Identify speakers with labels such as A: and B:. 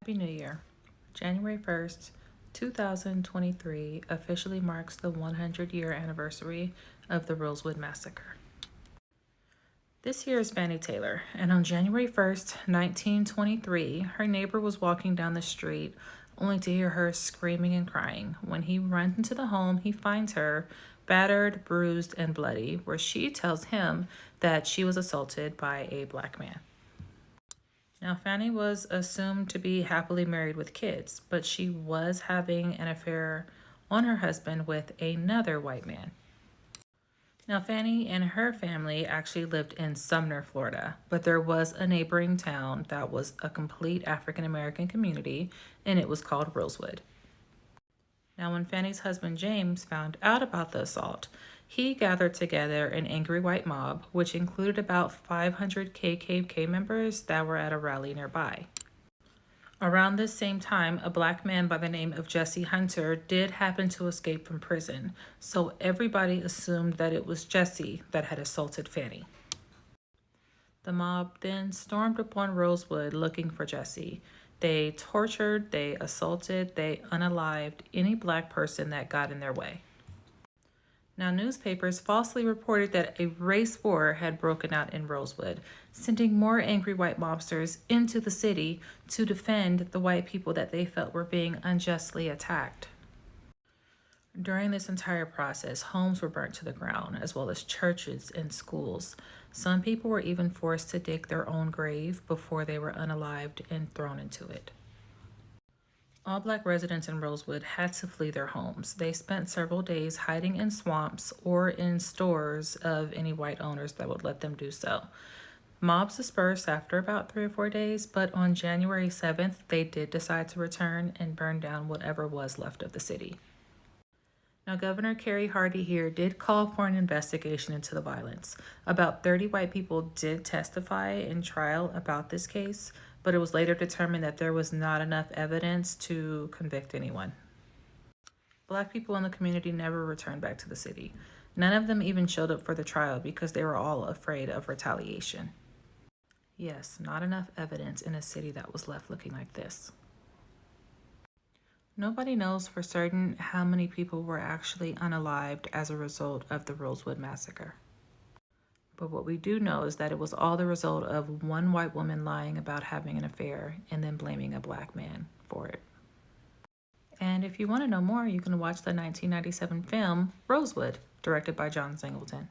A: Happy New Year. January 1st, 2023 officially marks the 100-year anniversary of the Rosewood Massacre. This year is Fannie Taylor, and on January 1st, 1923, her neighbor was walking down the street only to hear her screaming and crying. When he runs into the home, he finds her battered, bruised, and bloody, where she tells him that she was assaulted by a black man. Now, Fannie was assumed to be happily married with kids, but she was having an affair on her husband with another white man. Now, Fannie and her family actually lived in Sumner, Florida, but there was a neighboring town that was a complete African American community, and it was called Rosewood. Now, when Fannie's husband James found out about the assault, he gathered together an angry white mob, which included about 500 KKK members that were at a rally nearby. Around this same time, a black man by the name of Jesse Hunter did happen to escape from prison, so everybody assumed that it was Jesse that had assaulted Fannie. The mob then stormed upon Rosewood looking for Jesse. They tortured, they assaulted, they unalived any black person that got in their way. Now, newspapers falsely reported that a race war had broken out in Rosewood, sending more angry white mobsters into the city to defend the white people that they felt were being unjustly attacked. During this entire process, homes were burnt to the ground, as well as churches and schools. Some people were even forced to dig their own grave before they were unalived and thrown into it. All black residents in Rosewood had to flee their homes. They spent several days hiding in swamps or in stores of any white owners that would let them do so. Mobs dispersed after about 3 or 4 days, but on January 7th, they did decide to return and burn down whatever was left of the city. Now, Governor Kerry Hardy here did call for an investigation into the violence. About 30 white people did testify in trial about this case, but it was later determined that there was not enough evidence to convict anyone. Black people in the community never returned back to the city. None of them even showed up for the trial because they were all afraid of retaliation. Yes, not enough evidence in a city that was left looking like this. Nobody knows for certain how many people were actually unalived as a result of the Rosewood Massacre. But what we do know is that it was all the result of one white woman lying about having an affair and then blaming a black man for it. And if you want to know more, you can watch the 1997 film Rosewood, directed by John Singleton.